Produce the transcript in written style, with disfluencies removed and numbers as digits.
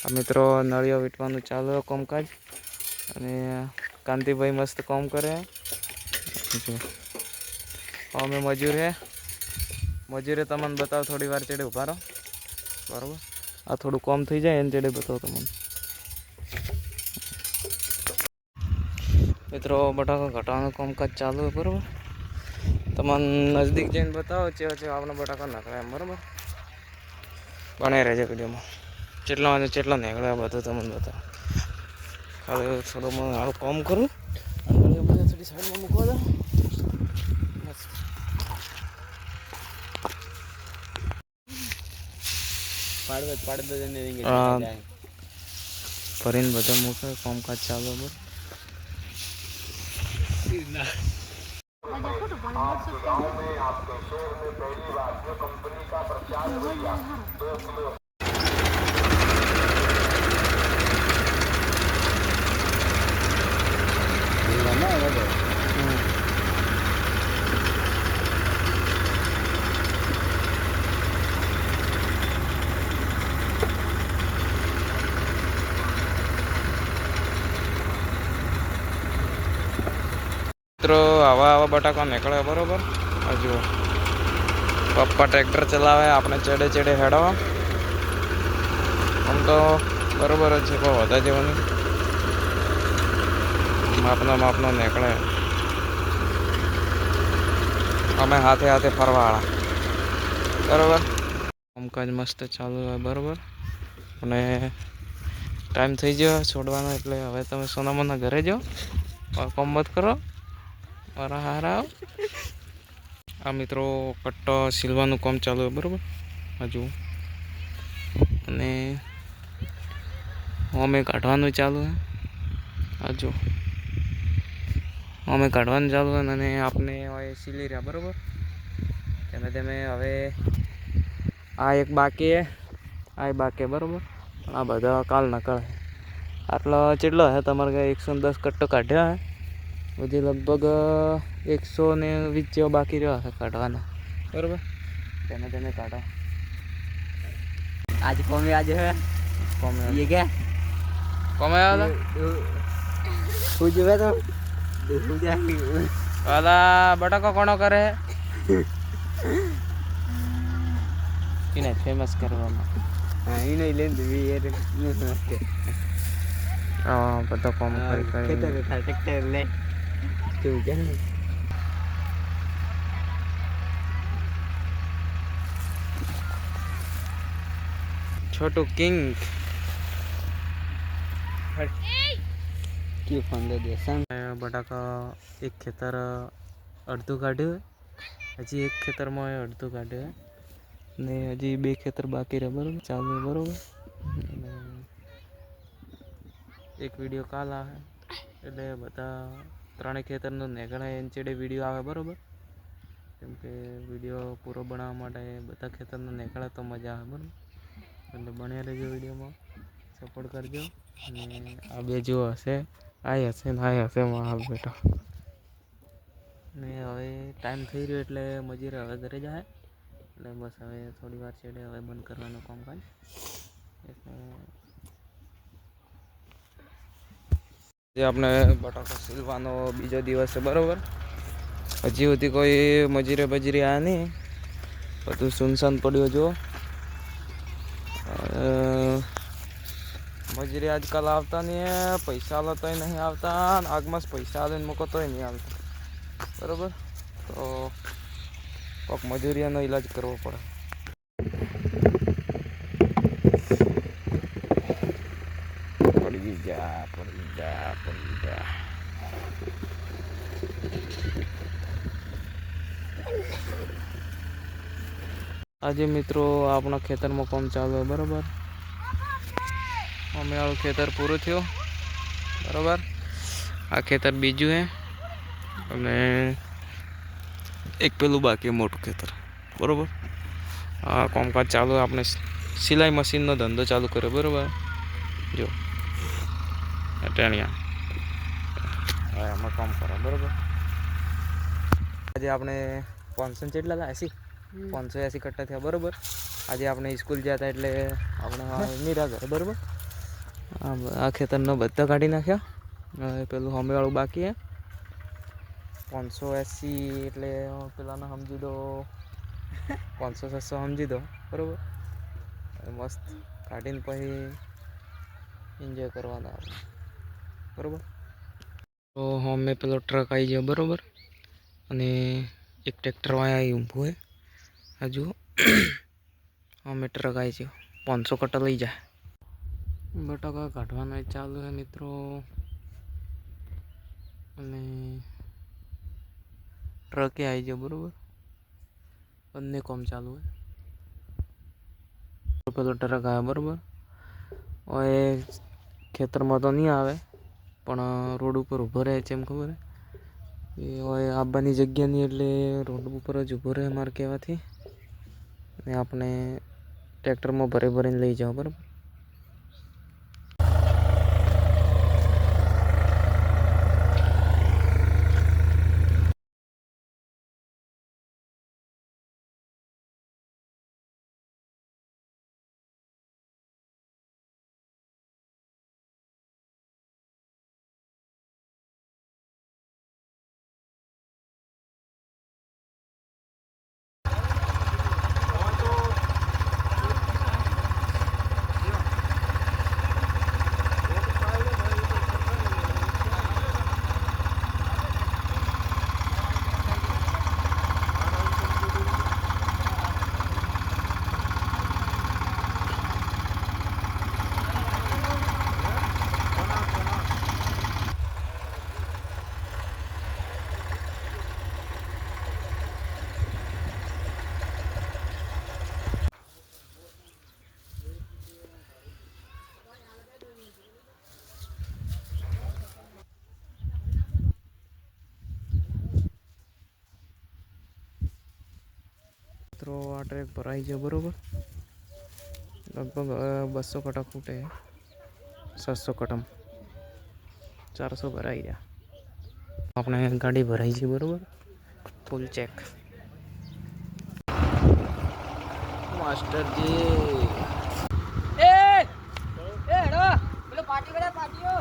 આ મિત્રો નળિયો વીટવાનું ચાલુ કામકાજ અને કાંતિભાઈ મસ્ત કામ કરે. અમે મજૂરે તમને બતાવો થોડી વાર ચડે ઉભા રહો બરાબર. આ થોડું કોમ થઈ જાય એને ચડે બતાવો તમને મિત્રો. બટાકા ઘટાવાનું કામકાજ ચાલુ હોય બરાબર. તમને નજદીક જઈને બતાવો છે આપણે બટાકા નાખવા એમ બરાબર. બનાવી રહેજો વિડીયોમાં જેટલા નીકળ્યા બધું તમને બતાવો. ખાલી થોડું હું આવું કામ કરું થોડી સાઈડમાં મૂકવા દો. ફરીને બધા મૂકે કામકાજ ચાલુ હોય. મિત્રો આવા બટાકા નીકળે બરોબર. હજુ પપ્પા ટ્રેક્ટર ચલાવે, આપણે ચડે હેડવા. આમ તો બરોબર જ છે, પણ વધા જવાનું માપનો નીકળે. અમે હાથે ફરવાવાળા બરોબર. કામકાજ મસ્ત ચાલુ હોય બરોબર. અને ટાઈમ થઈ ગયો છોડવાનો, એટલે હવે તમે સોનામાના ઘરે જાઓ. કોમ મત કરો મારા હારા. આ મિત્રો કટ્ટો સીલવાનું કામ ચાલુ હોય બરાબર હજુ. અને અમે કાઢવાનું ચાલુ હોય હજુ. અમે કાઢવાનું ચાલુ હોય અને આપણે હવે સીલી રહ્યા બરાબર. તમે હવે આ એક બાકી બરાબર. આ બધા કાલ ના કરે. આટલો ચેટલો હે તમારે કાંઈ 110 કટ્ટો કાઢ્યા હે. હજી લગભગ 120 જેવો બાકી રહ્યો હશે કાઢવાના બરાબર. તમે કાઢો. आज कौन आज है કોમે ये क्या આવ્યા कुछ है तो हो जाएगी હતા બટાકો કોણો કરે એને ફેમસ કરવામાં. हाँ ये नहीं लेंगे ये नमस्ते બધા કોમ કરી खेतर था ट्रैक्टर ले क्यों क्या छोटू किंग क्यों फोन दे दिया संग બટાકા એક ખેતર અડધું કાઢ્યું. હજી એક ખેતરમાં અડધું કાઢ્યું ને હજી 2 ખેતર બાકી રહે બરાબર. ચાલુ બરાબર. એક વિડીયો કાલ આવે એટલે બધા 3 ખેતરનો નીકળે એનચેડે વિડીયો આવે બરાબર. કેમ કે વિડીયો પૂરો બનાવવા માટે બધા ખેતરનો નીકળે તો મજા આવે બરાબર. એટલે બન્યા રહેજો વિડીયોમાં, સપોર્ટ કરજો. અને આ બે જો હશે ને હશે મારા બેટા. ને હવે ટાઈમ થઈ રહ્યો એટલે મજૂર હવે ઘરે જાય. એટલે બસ હવે થોડી વાર છેડે હવે બંધ કરવાનું કામકાજ. એટલે જે આપણે બટાકા સીલવાનો બીજો દિવસ છે બરાબર. હજી સુધી કોઈ મજૂરી આવ્યા નહીં. બધું સુનસાન પડ્યું જુઓ. મજૂરી આજકાલ આવતા નહીં, પૈસા આલો તોય નહીં આવતા, આગમાં પૈસા આલીને મૂકો તોય નહીં આવતા બરાબર. તો કોઈક મજૂરીનો ઈલાજ કરવો પડે. પડી જા. આજે મિત્રો આપણા ખેતરમાં કામ ચાલુ હોય બરાબર. અમે આવું ખેતર પૂરું થયું બરાબર. આ ખેતર બીજું હે અને એક પેલું બાકી મોટું ખેતર બરાબર. આ કામકાજ ચાલુ. આપણે સિલાઈ મશીનનો ધંધો ચાલુ કર્યો બરાબર. જો ટેણિયા હવે આમાં કામ કરો બરાબર. આજે આપણે 500 જેટલા હતા 580 કટ્ટા થયા બરાબર. આજે આપણે સ્કૂલ ગયા હતા એટલે આપણે નિરા ઘરે બરાબર. આ ખેતરનો બધા કાઢી નાખ્યા. હવે પેલું સામેવાળું બાકી હે 580 એટલે પેલાને સમજી દો 500-600 સમજી દો બરાબર. મસ્ત કાઢીને પછી એન્જોય કરવાના આવે બરાબર. તો અમે પેલો ટ્રક આવી ગયો બરાબર, અને એક ટ્રેક્ટર અહીંયા ઊભું હોય. હજુ અમે ટ્રક આવી ગયો 500 કટ્ટા લઈ જાય. બટાકા કાઢવાના ચાલુ છે મિત્રો, અને ટ્રકે આવી ગયો બરાબર. બંને કામ ચાલુ હોય. પેલો ટ્રક આવે બરાબર. હવે ખેતરમાં તો નહીં આવે પણ રોડ ઉપર ઊભો રહે છે એમ ખબર એ હવે આવવાની જગ્યા નહીં એટલે રોડ ઉપર જ ઊભો રહે મારે કહેવાથી. અને આપણે ટ્રેક્ટરમાં ભરીને લઈ જાઓ બરાબર. મિત્રો આ ટ્રેક ભરાઈ ગયો બરાબર. લગભગ 200 કટ્ટા ખૂટે, 700 કટ્ટા 400 ભરાઈ ગયા. આપણે ગાડી ભરાઈ છે બરાબર, ફૂલ ચેક. માસ્ટરજી પેલો પાર્ટી કરે પાર્ટીઓ